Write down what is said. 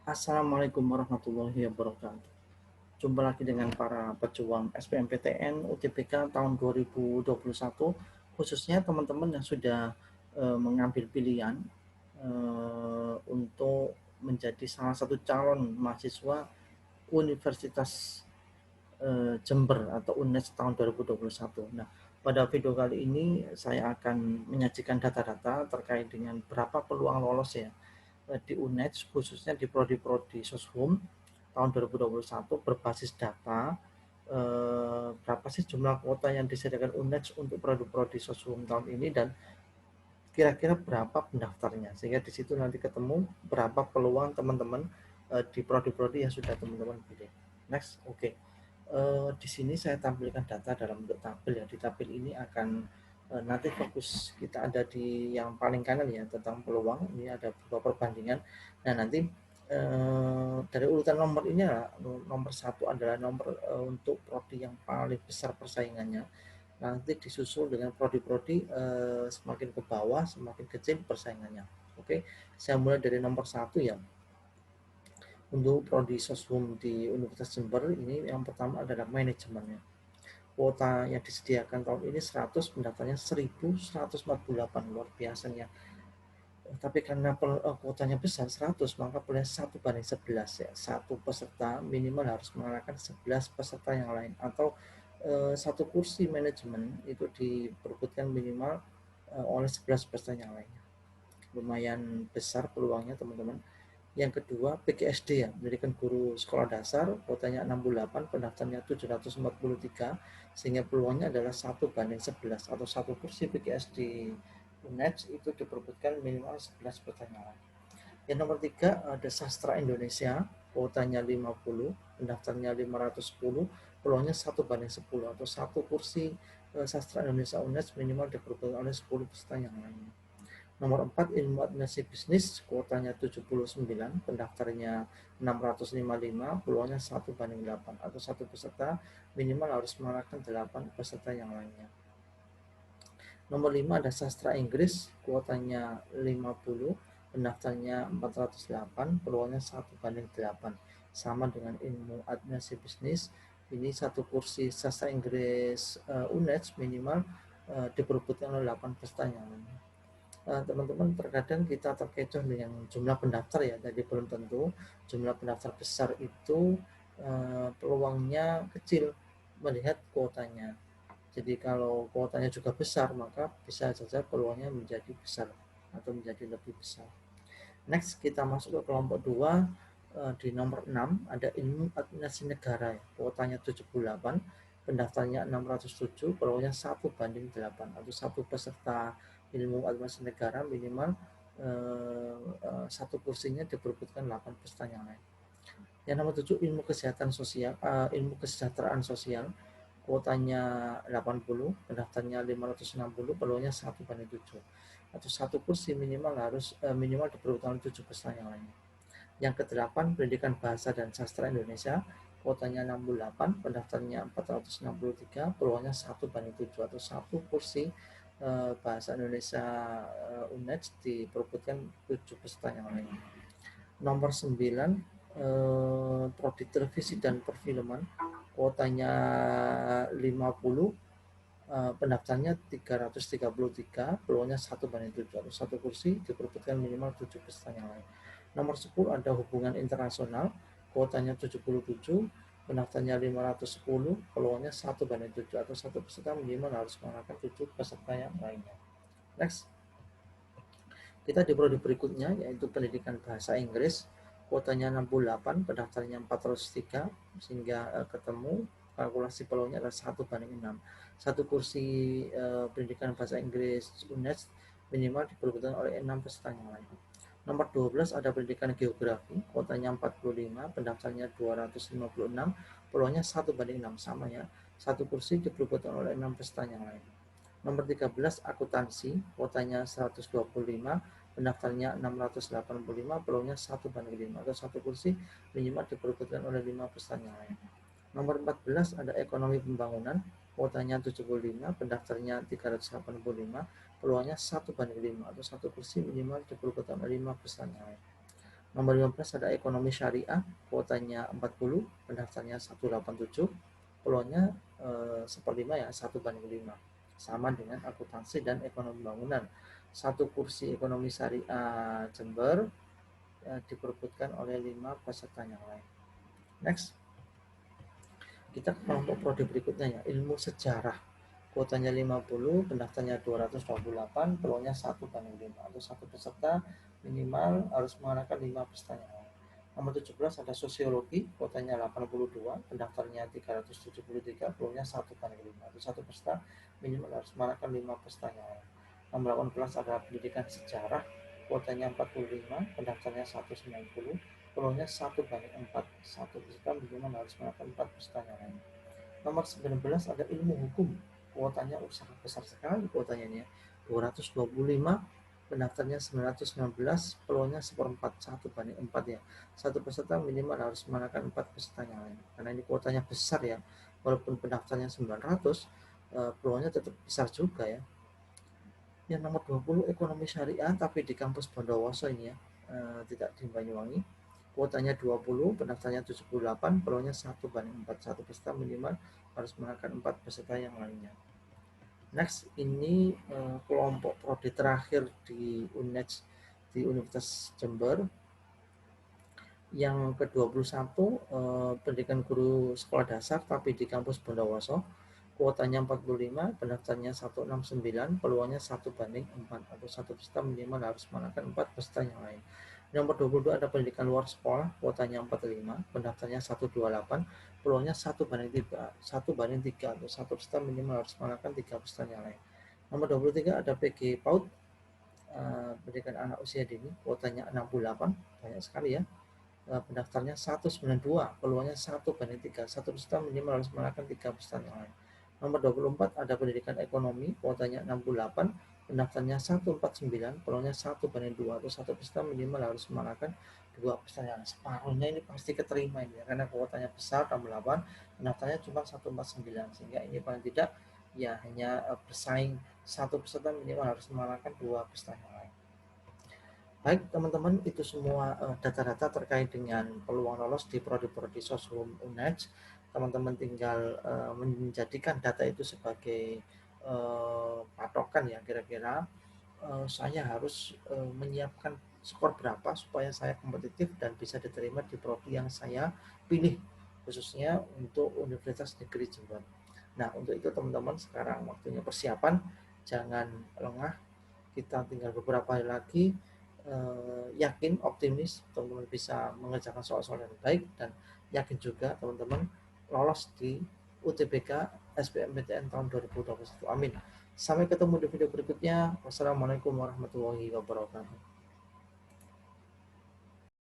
Assalamualaikum warahmatullahi wabarakatuh. Jumpa lagi dengan para pejuang SBMPTN UTBK tahun 2021, khususnya teman-teman yang sudah mengambil pilihan untuk menjadi salah satu calon mahasiswa Universitas Jember atau UNES tahun 2021. Nah, pada video kali ini saya akan menyajikan data-data terkait dengan berapa peluang lolos ya di UNED, khususnya di prodi-prodi Soshum tahun 2021 berbasis data berapa sih jumlah kuota yang disediakan UNED untuk prodi-prodi Soshum tahun ini dan kira-kira berapa pendaftarnya, sehingga di situ nanti ketemu berapa peluang teman-teman di prodi-prodi yang sudah teman-teman pilih. Next, oke. Di sini saya tampilkan data dalam bentuk tabel ya. Di tabel ini akan nanti fokus kita ada di yang paling kanan ya, tentang peluang. Ini ada beberapa perbandingan. Nah, nanti dari urutan nomor ini nomor 1 adalah nomor untuk prodi yang paling besar persaingannya. Nanti disusul dengan prodi-prodi semakin ke bawah semakin kecil persaingannya. Oke, saya mulai dari nomor 1 ya. Untuk prodi Soshum di Universitas Jember ini yang pertama adalah manajemennya. Kuota yang disediakan tahun ini 100, pendaftarnya 1148, luar biasanya. Tapi karena kuotanya besar 100, maka boleh 1:11 ya. Satu peserta minimal harus mengalahkan 11 peserta yang lain, atau satu kursi manajemen itu diperebutkan minimal oleh 11 peserta yang lainnya. Lumayan besar peluangnya teman-teman. Yang kedua, PGSD ya, pendidikan guru sekolah dasar, kuotanya 68, pendaftarnya 743, sehingga peluangnya adalah 1:11 atau satu kursi PGSD UNED itu diperebutkan minimal 11 pertanyaan. Yang nomor 3 ada sastra Indonesia, kuotanya 50, pendaftarnya 510, peluangnya 1:10 atau satu kursi sastra Indonesia UNED minimal diperebutkan oleh 10 peserta yang lainnya. Nomor 4 ilmu administrasi bisnis, kuotanya 79, pendaftarnya 655, peluangnya 1:8 atau satu peserta minimal harus mengalahkan 8 peserta yang lainnya. Nomor 5 ada sastra Inggris, kuotanya 50, pendaftarnya 408, peluangnya 1:8. Sama dengan ilmu administrasi bisnis, ini satu kursi sastra Inggris UNED minimal diperebutkan oleh 8 peserta yang lainnya. Teman-teman, terkadang kita terkecoh dengan jumlah pendaftar ya, jadi belum tentu jumlah pendaftar besar itu peluangnya kecil melihat kuotanya. Jadi kalau kuotanya juga besar, maka bisa saja peluangnya menjadi besar atau menjadi lebih besar. Next, kita masuk ke kelompok 2. Di nomor 6 ada ilmu administrasi negara ya, kuotanya 78, pendaftarnya 607, peluangnya 1:8 atau satu peserta ilmu administrasi negara minimal satu kursinya diperebutkan 8 peserta yang lain. Yang nomor 7 ilmu kesehatan sosial, ilmu kesejahteraan sosial, kuotanya 80, pendaftarnya 560, peluangnya 1:7 atau satu kursi minimal harus minimal diperebutkan 7 peserta yang lainnya. Yang ke-8 pendidikan bahasa dan sastra Indonesia, kuotanya 68, pendaftarnya 463, peluangnya 1:7 atau satu kursi bahasa Indonesia UNED diperebutkan 7 peserta yang lainnya. Nomor 9 prodi televisi dan perfilman, kuotanya 50, pendaftarnya 333, peluangnya 1:7 atau satu kursi diperebutkan minimal 7 peserta yang lain. Nomor 10 ada hubungan internasional, kuotanya 77, pendaftarnya 510, peluangnya 1:7 atau satu peserta minimal harus mengalahkan 7 peserta yang lainnya. Next, kita di prodi berikutnya yaitu pendidikan bahasa Inggris, kuotanya 68, pendaftarnya 403, sehingga ketemu kalkulasi peluangnya adalah 1:6. Satu kursi pendidikan bahasa Inggris UNED minimal diperebutkan oleh 6 peserta yang lain. Nomor 12 ada pendidikan geografi, kuotanya 45, pendaftarnya 256, peluangnya 1:6, sama ya. Satu kursi diperebutkan oleh 6 peserta yang lain. Nomor 13 akuntansi, kuotanya 125, pendaftarnya 685, peluangnya 1:5 atau satu kursi minimal diperebutkan oleh 5 peserta yang lain. Nomor 14 ada ekonomi pembangunan, kuotanya 75, pendaftarnya 385, peluangnya 1:5 atau satu kursi minimal diperebutkan oleh 5 peserta yang lain. Nomor 15 ada ekonomi syariah, kuotanya 40, pendaftarnya 187, peluangnya seperlima ya, 1/5. Sama dengan akuntansi dan ekonomi bangunan. Satu kursi ekonomi syariah Jember diperebutkan oleh 5 peserta yang lain. Next, kita ke kelompok prodi berikutnya ya, ilmu sejarah. Kuotanya 50, pendaftarnya 228, peluangnya 1/5 atau satu peserta minimal harus mengenakan 5 pertanyaan. Nomor 17 ada sosiologi, kuotanya 82, pendaftarnya 373, peluangnya 1/5 atau satu peserta minimal harus mengenakan 5 pertanyaan. Nomor 18 ada pendidikan sejarah, kuotanya 45, pendaftarnya 190, peluangnya 1/4, satu peserta minimal harus mengenakan 4 pertanyaan. Nomor 19 ada ilmu hukum, kuotanya sangat besar sekali kuotanya ini ya, 225, pendaftarnya 919, peluangnya 1/4, 1/4 ya, satu peserta minimal harus mengenakan 4 peserta yang lain. Karena ini kuotanya besar ya, walaupun pendaftarnya 900, peluangnya tetap besar juga ya. Yang nomor 20 ekonomi syariah tapi di kampus Bondowoso ini ya, tidak di Banyuwangi. Kuotanya 20, pendaftarnya 78, peluangnya 1/4, satu peserta minimal harus mengenakan 4 peserta yang lainnya. Next, ini kelompok prodi terakhir di UNED di Universitas Jember. Yang ke-21 pendidikan guru sekolah dasar tapi di kampus Bondowoso. Kuotanya 45, pendaftarnya 169, peluangnya 1/4 atau satu peserta minimal harus mengenakan 4 peserta yang lain. Nomor 22 ada pendidikan luar sekolah, kuotanya 45, pendaftarnya 128, peluangnya 1/3 atau satu peserta minimal harus mengenakan 3 peserta yang lain. Nomor 23 ada PG PAUD, pendidikan anak usia dini, kuotanya 68, banyak sekali ya. Pendaftarnya 192, peluangnya 1/3, satu peserta minimal harus mengenakan 3 peserta yang lain. Nomor 24 ada pendidikan ekonomi, kuotanya 68, pendaftarnya 149, peluangnya 1/2 atau satu peserta minimal harus mengenakan 2 peserta yang lain. Separuhnya ini pasti keterima ini ya, karena kuotanya besar 68, pendaftarnya cuma 149, sehingga ini paling tidak ya hanya bersaing satu peserta minimal harus mengenakan 2 peserta yang lain. Baik teman-teman, itu semua data-data terkait dengan peluang lolos di prodi-prodi Soshum UNED. Teman-teman tinggal menjadikan data itu sebagai patokan ya, kira-kira saya harus menyiapkan skor berapa supaya saya kompetitif dan bisa diterima di prodi yang saya pilih, khususnya untuk Universitas Negeri Jember. Nah, untuk itu teman-teman sekarang waktunya persiapan, jangan lengah, kita tinggal beberapa hari lagi, yakin, optimis teman-teman bisa mengerjakan soal-soal yang baik, dan yakin juga teman-teman lolos di UTBK SBMPTN tahun 2021. Amin. Sampai ketemu di video berikutnya. Wassalamualaikum warahmatullahi wabarakatuh.